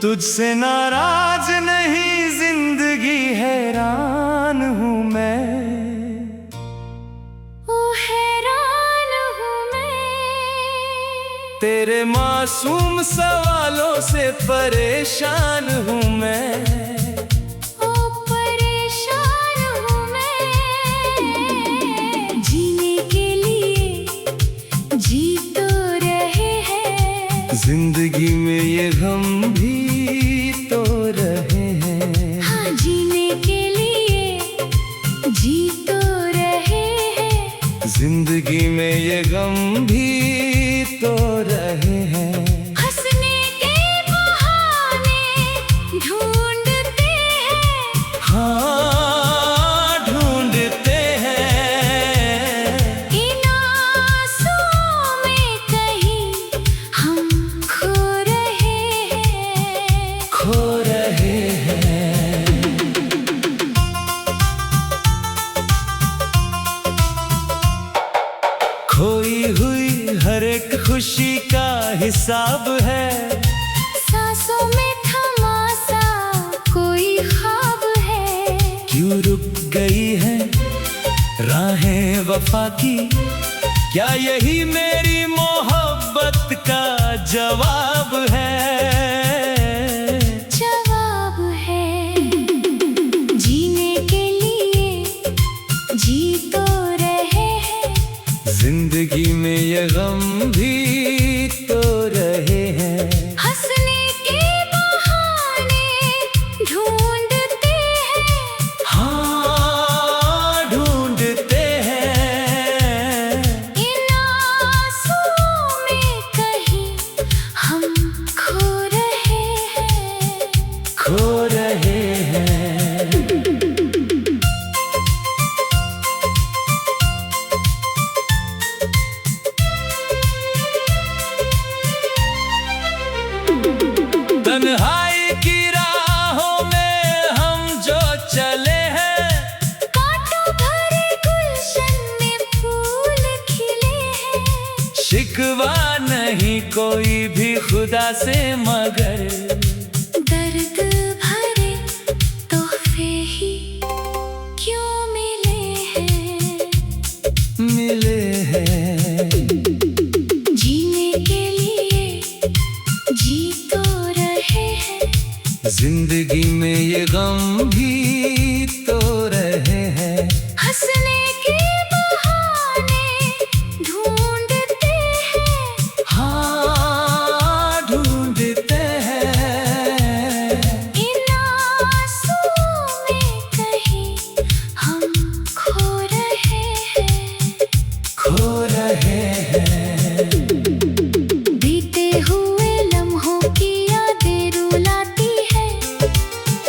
तुझसे नाराज नहीं जिंदगी हैरान हूँ मैं, ओ हैरान हूँ मैं। तेरे मासूम सवालों से परेशान हूँ मैं, ओ परेशान हूँ मैं। जीने के लिए जी तो रहे हैं, जिंदगी में ये गम भी तो रहे हैं। हाँ जीने के लिए जी तो रहे हैं, जिंदगी में ये गम भी तो रहे हैं। हंसने के बहाने ढूंढते हैं, हाँ ढूंढते हैं। इन आंसुओं में कहीं हम खो रहे हैं, खो रहे हैं। खोई हुई हर एक खुशी का हिसाब है, सांसों में थमा सा कोई ख्वाब है। क्यों रुक गई है राहें वफा की, क्या यही मेरी मोहब्बत का जवाब है? जवाब है जीने के लिए जी तो रहे हैं, जिंदगी में ये गम भी तो रहे हैं। हंसने के बहाने ढूंढते हैं, हाँ ढूंढते हैं। इन आंसुओं में कहीं हम खो रहे हैं, खो रहे हैं। तन्हाई की राहों में हम जो चले हैं, कांटों भरे गुलशन में फूल खिले हैं। शिकवा नहीं कोई भी खुदा से, मगर दर्द भरे तोहफे ही क्यों मिले हैं, मिले हैं। जीने के लिए जी तो रहे हैं, जिंदगी में ये गम भी तो रहे हैं। हंसने के बहाने ढूंढते हैं, हाँ ढूंढते हैं। इन आंसुओं में कहीं हम खो रहे हैं, खो रहे हैं। बीते हुए लम्हों की यादें रुलाती है,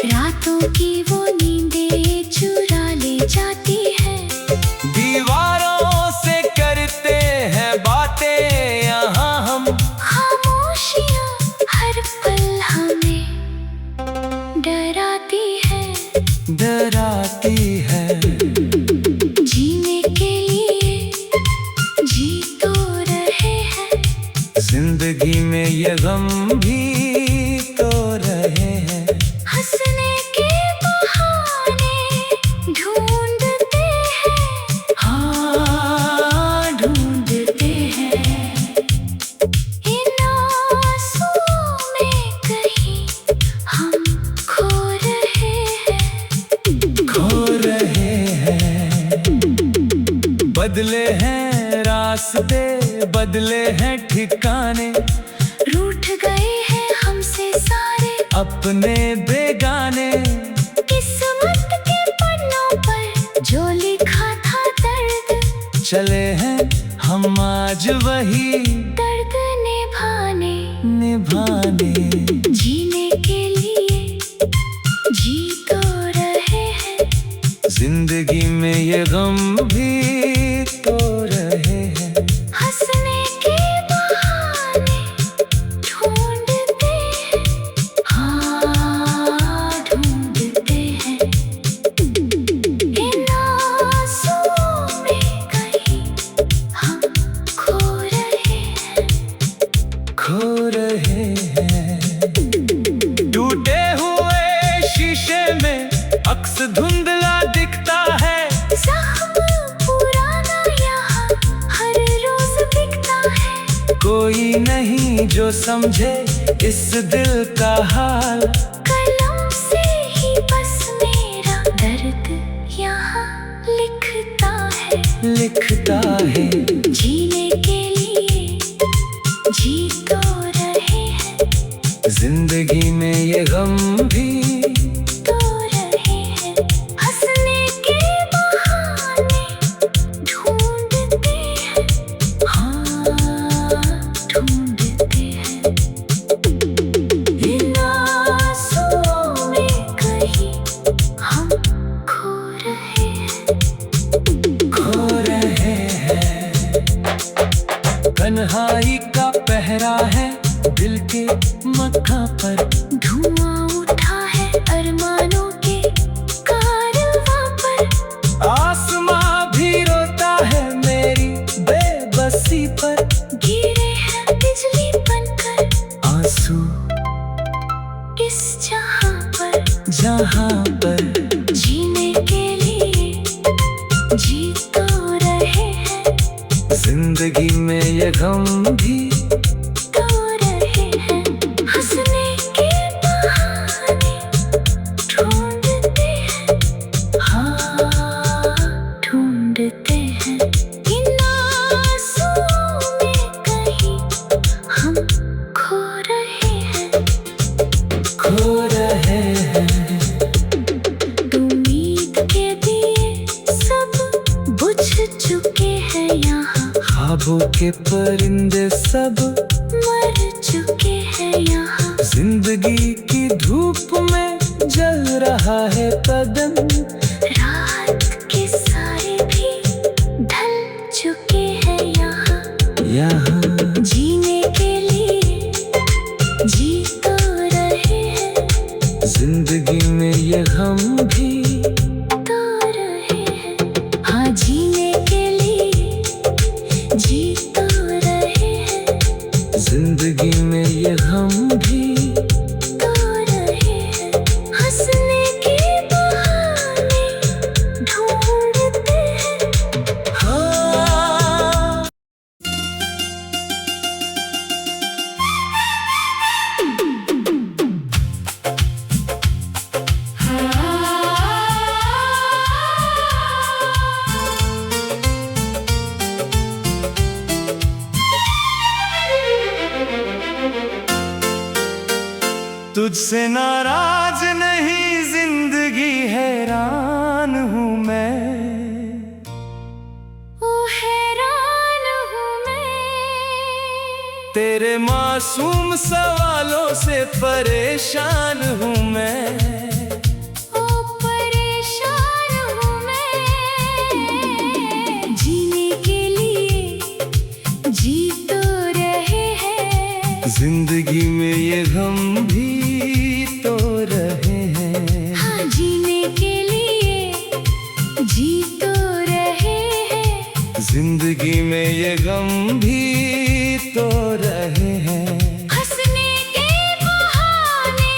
रातों की वो नींदें चुरा ले जाती है। दीवारों से करते हैं बातें यहाँ हम, खामोशियाँ हर पल हमें डराती है, डराती है। जीने के लिए जी तो रहे हैं, जिंदगी में ये गम भी तो रहे हैं। हंसने के बहाने ढूंढते हैं, हाँ ढूंढते हैं। इन आंसुओं में कहीं हम खो रहे हैं, खो रहे हैं। बदले हैं रास्ते, बदले हैं ठिकाने, रूठ गए हैं हमसे सारे अपने बेगाने। किस्मत के पन्नों पर जो लिखा था दर्द, चले हैं हम आज वही दर्द निभाने। निभाने। जीने के लिए जी तो रहे हैं, जिंदगी में ये गम भी तो रहे हैं। हंसने के बहाने ढूंढते हैं, हाँ ढूंढते हैं। इन आंसुओं में कहीं हम खो रहे हैं, खो रहे हैं। कोई नहीं जो समझे इस दिल का हाल। कलम से ही बस मेरा दर्द यहाँ लिखता है, लिखता है। जीने के लिए जी तो रहे हैं, जिंदगी में ये गम भी तो रहे हैं। हंसने के बहाने ढूंढते हैं, हाँ ढूंढते हैं। इन आंसुओं में कहीं हम खो रहे हैं, खो रहे हैं। तन्हाई का पहरा है दिल के मक्का पर। धुआं उठा है अरमानों के कारवां पर। आसमां भी रोता है मेरी बेबसी पर। गिरे हैं बिजली बनकर आंसू इस जहां पर, जहां पर। जीने के लिए जी तो रहे हैं, जिंदगी में ये गम भी तो रहे हैं। हंसने के बहाने ढूंढते हैं, हाँ ढूंढते हैं। इन आंसुओं में कहीं हम खो रहे हैं, खो रहे हैं। उम्मीद के दिए सब बुझ चुके हैं यहाँ, ख्वाबों के परिंदे सब मर चुके हैं यहाँ। जिंदगी की धूप में जल रहा है बदन। रात के सारे भी ढल चुके हैं यहाँ, यहाँ जीने के लिए जी तो रहे हैं, जिंदगी में ये गम भी तो रहे हैं। हाँ जीने के लिए जी तो रहे हैं, जिंदगी में ये गम भी। तो रहे हैं। हंसने के बहाने ढूंढते हैं, हाँ तुझसे नाराज नहीं जिंदगी हैरान हूँ मैं। ओ हैरान हूँ मैं। तेरे मासूम सवालों से परेशान हूँ मैं। ओ परेशान हूँ मैं। जीने के लिए जी तो रहे हैं, जिंदगी में ये गम भी तो रहे हैं। हाँ जीने के लिए जी तो रहे हैं, जिंदगी में ये गम भी तो रहे हैं। हंसने के बहाने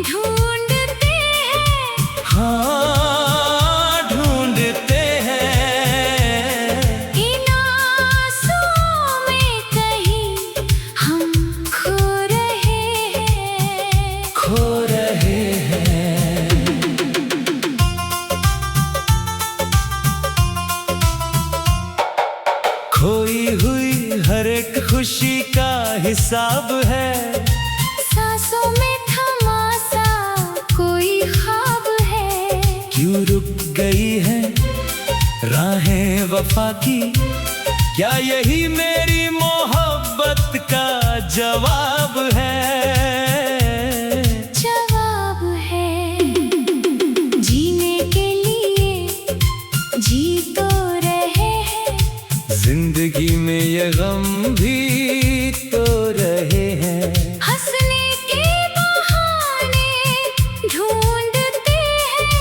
ढूंढते हैं, हाँ ढूंढते हैं। इन आंसुओं में कहीं हम खो रहे हैं, खो रहे हैं। खोई हुई हर एक खुशी का हिसाब है। सांसों में थमा सा कोई ख्वाब है। क्यों रुक गई है राहें वफा की? क्या यही मेरी मोहब्बत का जवाब है? जवाब है। जीने के लिए जी तो रहे हैं, जिंदगी में ये गम भी तो रहे हैं। हंसने के बहाने ढूंढते हैं,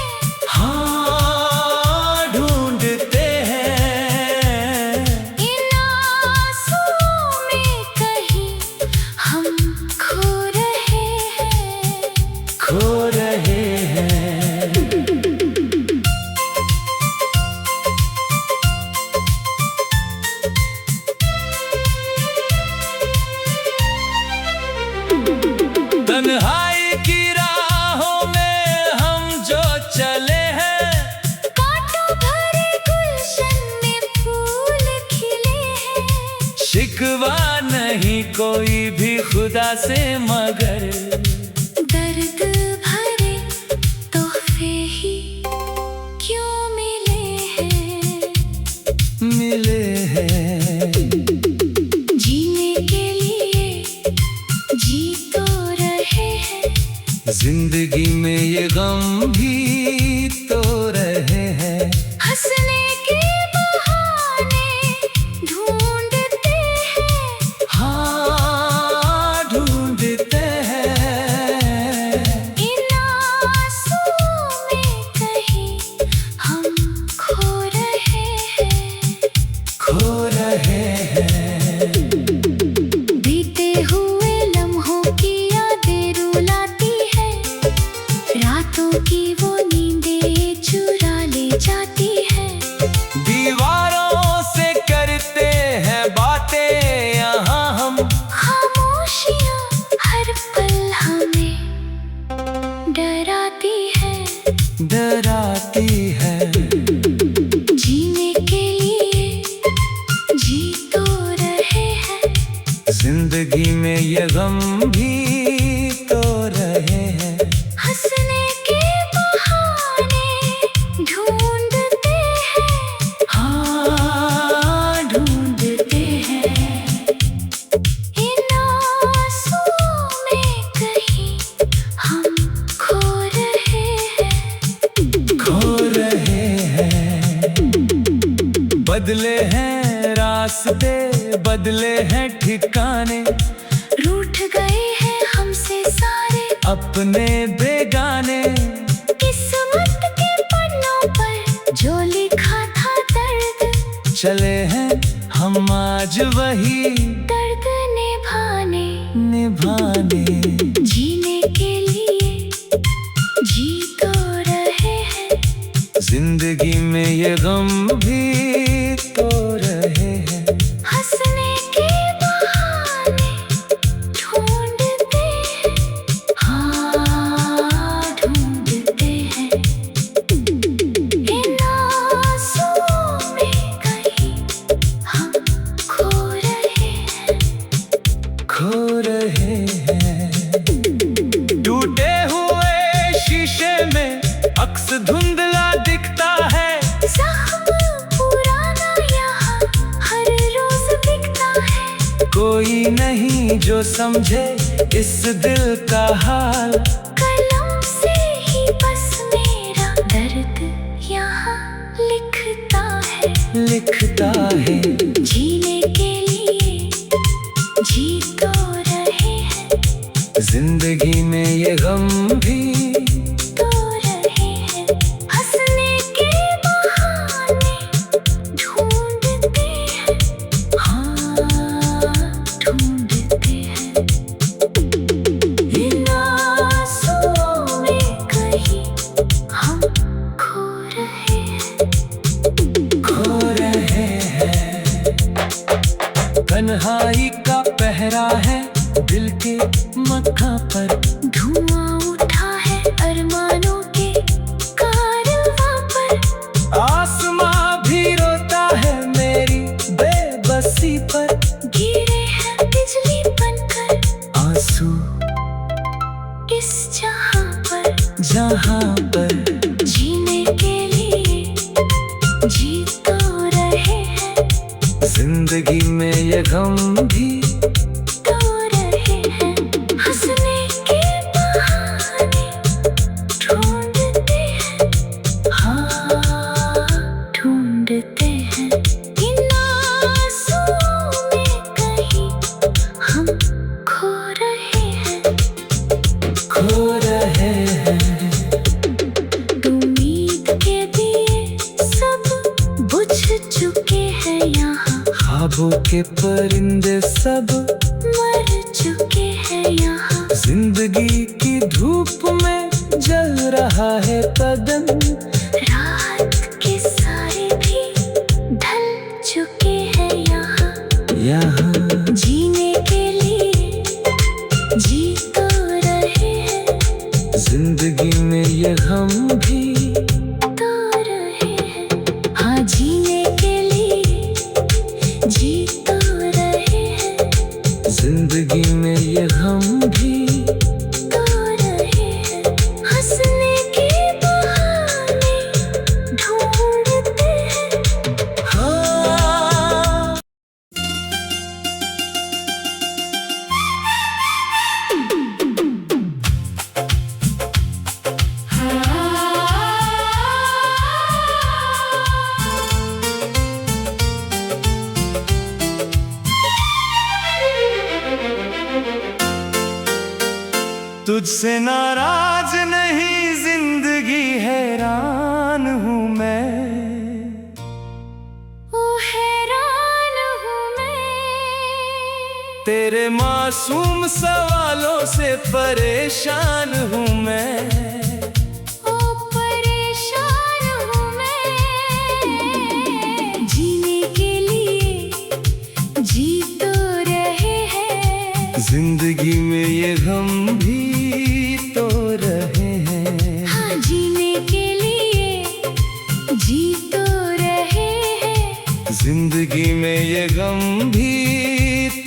हाँ ढूंढते हैं। इन आंसुओं में कहीं हम खो रहे हैं, खो रहे हैं। शिकवा नहीं कोई भी खुदा से, मगर दर्द भरे तोहफे ही क्यों मिले हैं, मिले हैं। जीने के लिए जी तो रहे हैं, जिंदगी में ये गम भी तो रहे हैं। हंसने के बहाने ढूंढते हैं, हाँ ढूंढते हैं। इन आंसुओं में कहीं हम खो रहे हैं, खो रहे हैं। बीते हुए लम्हों की यादें रुलाती है, रातों की वो नींदें चुरा ले जाती है। दीवारों से करते हैं बातें यहाँ हम, खामोशियाँ हर पल हमें डराती है, डराती है। जीने के लिए जी तो रहे हैं, जिंदगी में ये गम भी तो रहे हैं। हंसने के बहाने ढूंढते हैं, हाँ ढूंढते हैं। इन आंसुओं में कहीं हम खो रहे हैं, खो रहे हैं। बदले हैं रास्ते, बदले हैं ठिकाने, रूठ गए हैं हमसे सारे अपने बेगाने। किस्मत के पन्नों पर जो लिखा था दर्द, चले हैं हम आज वही दर्द निभाने। निभाने। जीने के लिए जी तो रहे हैं, जिंदगी में ये गम भी तो रहे हैं। हंसने के बहाने ढूंढते हैं, हाँ ढूंढते हैं। इन आंसुओं में कहीं हम खो रहे हैं, खो रहे हैं। टूटे हुए शीशे में अक्स धुंधला दिखता है, जख्म पुराना यहाँ हर रोज दिखता है। कोई नहीं जो समझे इस दिल का हाल, कलम से ही बस मेरा दर्द यहाँ लिखता है, लिखता है। जीने के लिए जी तो रहे हैं, जिंदगी में ये गम भी तो रहे हैं। हंसने के बहाने ढूंढते हैं, हाँ ढूंढते हैं। इन आंसुओं में कहीं हम खो रहे हैं, खो रहे हैं। तन्हाई का पहरा है दिल के मक्का पर, धुआं उठा है अरमानों के कारवां पर। आसमां भी रोता है मेरी बेबसी पर। गिरे हैं बिजली बनकर आंसू इस जहां पर, जहां पर। जीने के लिए जी तो रहे हैं, जिंदगी में ये गम भी तो रहे हैं। हंसने के बहाने ढूंढते हैं, हाँ ढूंढते हैं। इन आंसुओं में कहीं हम खो रहे हैं, खो रहे हैं। उम्मीद के दिए सब बुझ चुके हैं यहाँ, ख्वाबों के परिंदे सब मर चुके हैं यहाँ। जिंदगी की धूप में जल रहा है बदन, रात के सारे भी ढल चुके हैं यहाँ। यहाँ जीने के लिए जी तो रहे हैं, जिंदगी में ये गम भी तो रहे हैं। हाँ जीने के लिए जी तो रहे जिंदगी में ये गम भी तो रहे हैं, हंसने के बहाने ढूंढते हैं। हाँ। तुझसे नाराज नहीं जिंदगी हैरान हूँ मैं, ओ हैरान हूँ मैं, तेरे मासूम सवालों से परेशान हूँ मैं। ओ परेशान हूँ मैं, जीने के लिए जी तो रहे हैं, जिंदगी में ये गम भी तो रहे हैं। हाँ जीने के लिए जी तो रहे हैं, जिंदगी में ये गम भी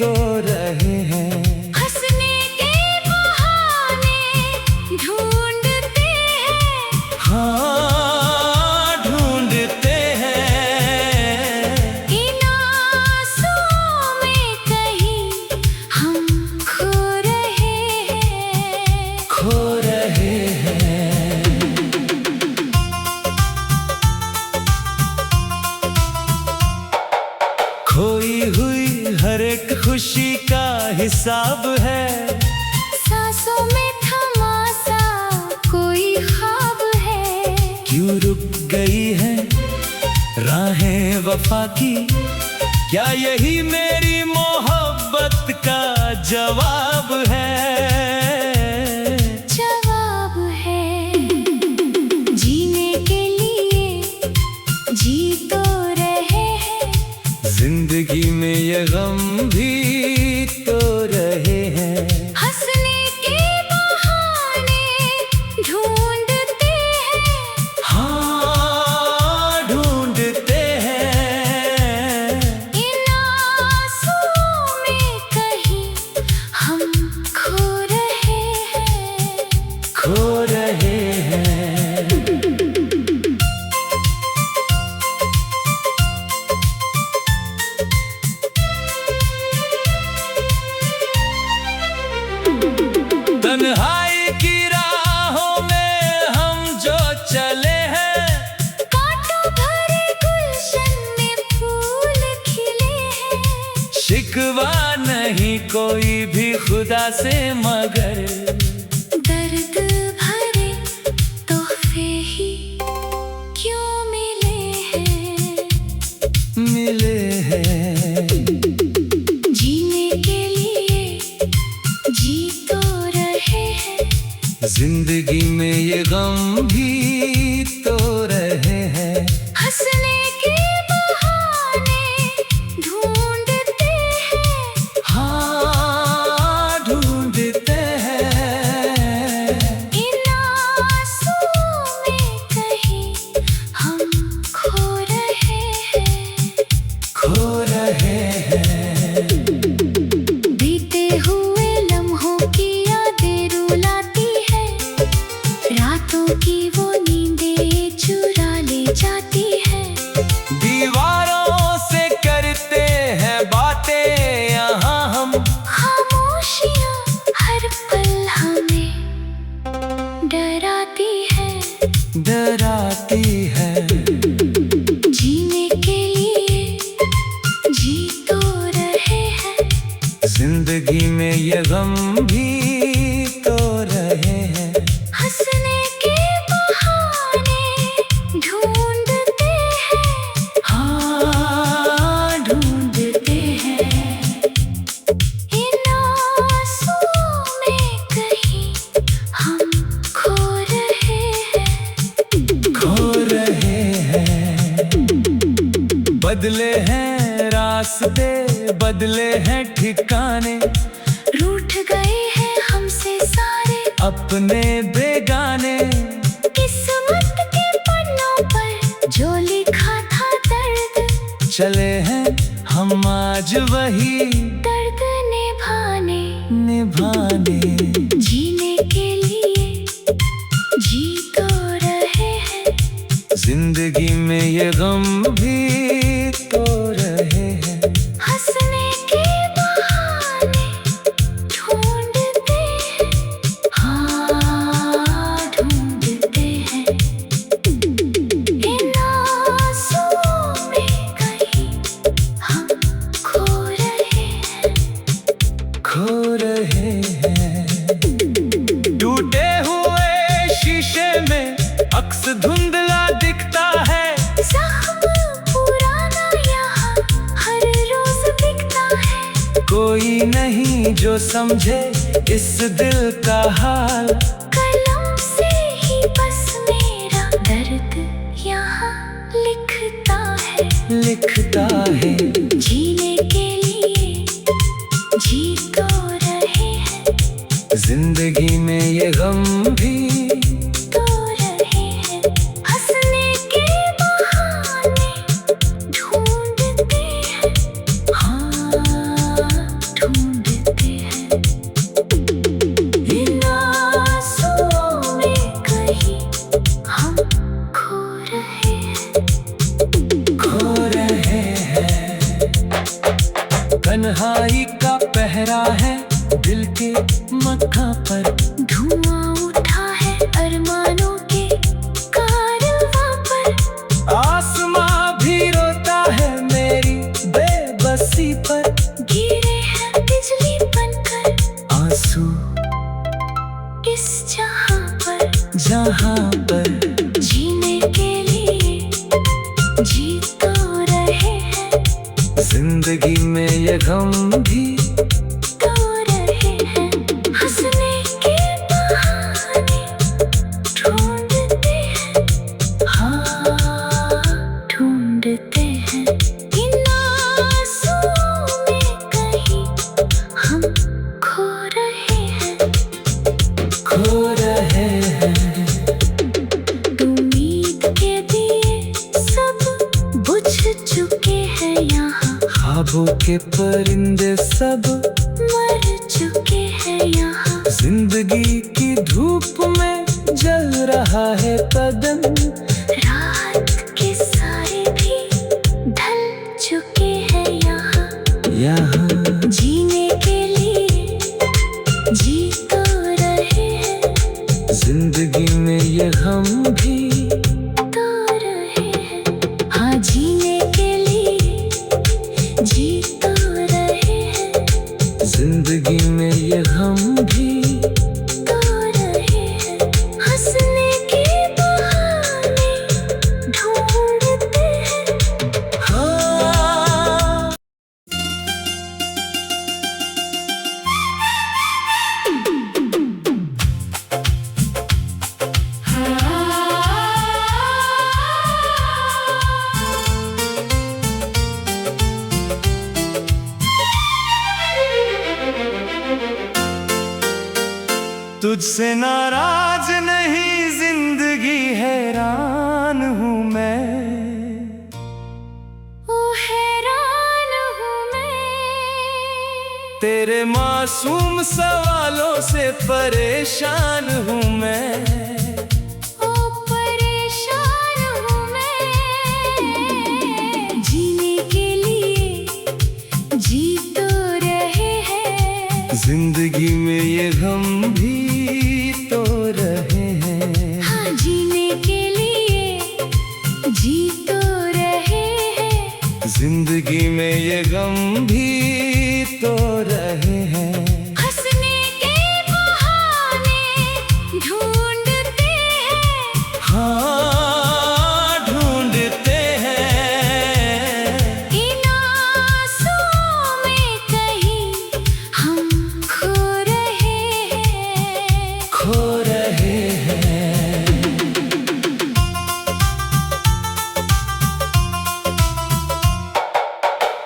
तो रहे हैं। हंसने के बहाने ढूंढते हैं। हाँ ढूंढते हैं, इन आंसुओं में कहीं हम खो रहे हैं, खो रहे हैं। खोई हुई हर एक खुशी का हिसाब है, सांसों में थमा सा कोई ख्वाब है। क्यों रुक गई है राहें वफा की, क्या यही मेरी मोहब्बत का जवाब है? जवाब है, जीने के लिए जी तो रहे हैं, जिंदगी में ये गम भी तो रहे हैं। हंसने के बहाने ढूंढते हैं। हाँ ढूंढते हैं, इन आंसुओं में कहीं हम खो रहे हैं, खो रहे हैं। तन्हाई की राहों में हम जो चले हैं, कांटों भरे गुलशन में फूल खिले हैं। शिकवा नहीं कोई भी खुदा से मगर दर्द भरे तोहफे ही क्यों मिले हैं, मिले हैं। जीने के लिए जी तो रहे हैं, जिंदगी में ये गम भी तो रहे हैं। हंसने के बहाने ढूंढते हैं। हाँ ढूंढते हैं, इन आंसुओं में कहीं हम खो रहे हैं, खो रहे हैं। बीते हुए लम्हों की यादें रुलाती है, रातों की वो नींदें चुरा ले जाती है। दीवारों से करते हैं बातें यहाँ हम, खामोशियाँ हर पल हमें डराती है, डराती है। जीने के लिए जी तो रहे हैं, जिंदगी में ये गम भी तो रहे हैं। हंसने के बहाने ढूंढते हैं। हाँ ढूंढते हैं, इन आंसुओं में कहीं हम खो रहे हैं, खो रहे हैं। बदले हैं रास्ते, बदले हैं ठिकाने, रूठ गए हैं हमसे सारे अपने बेगाने। किस्मत के पन्नों पर जो लिखा था दर्द, चले हैं हम आज वही दर्द निभाने। निभाने। जीने के लिए जी तो रहे हैं, जिंदगी में ये गम भी तो रहे हैं। हंसने के बहाने ढूंढते हैं, हाँ ढूंढते हैं। इन आंसुओं में कहीं हम खो रहे हैं, खो रहे हैं। टूटे हुए शीशे में अक्स धुंधला दिखता है। जख्म पुराना यहाँ हर रोज दिखता है। कोई नहीं जो समझे इस दिल का हाल। कलम से ही बस मेरा दर्द यहाँ लिखता है, लिखता है। जीने के लिए जी तो रहे हैं, जिंदगी में ये गम भी तो रहे हैं। हंसने के बहाने ढूंढते हैं, हाँ ढूंढते हैं। इन आंसुओं में कहीं हम खो रहे हैं, खो रहे हैं। तन्हाई का पहरा है दिल के मक्खा पर। धुआं उठा है अरमानों के कारवां पर। आसमां भी रोता है मेरी बेबसी पर। गिरे हैं बिजली बनकर आंसू इस जहां पर, जहां पर। जीने के लिए जी तो रहे हैं, जिंदगी में ये गम भी तो रहे हैं। हंसने के बहाने ढूंढते हैं, हाँ ढूंढते हैं। इन आंसुओं में कहीं हम खो रहे हैं, खो रहे हैं। उम्मीद के दिए सब बुझ चुके हैं यहाँ, ख्वाबों के परिंदे सब मर चुके हैं यहाँ। जिंदगी की धूप में जल रहा है बदन। रात के साए भी ढल चुके हैं यहाँ, यहाँ जीने के लिए जी तो रहे हैं, जिंदगी में ये गम भी तो रहे हैं। हाँ जीने के लिए जी तो रहे हैं, जिंदगी में ये गम भी तो रहे हैं। हंसने के बहाने ढूंढते हैं, हाँ। तुझसे नाराज नहीं जिंदगी हैरान हूँ मैं। ओ हैरान हूँ मैं, तेरे मासूम सवालों से परेशान हूँ मैं। ओ परेशान हूँ मैं। जीने के लिए जी तो रहे हैं, जिंदगी में ये गम भी तो रहे हैं। हाँ जीने के लिए जी तो रहे हैं, जिंदगी में ये गम भी तो रहे हैं। हंसने के बहाने ढूंढते हैं, हाँ ढूंढते हैं। इन आंसुओं में कहीं हम खो रहे हैं, खो रहे हैं।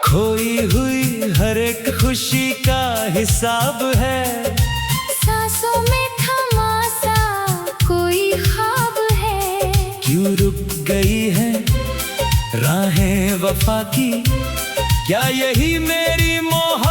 खोई हुई हर एक खुशी का हिसाब है। सांसों में थमा सा कोई ख्वाब है। क्यों रुक गई है राहें वफा की, क्या यही मेरी मोहब्बत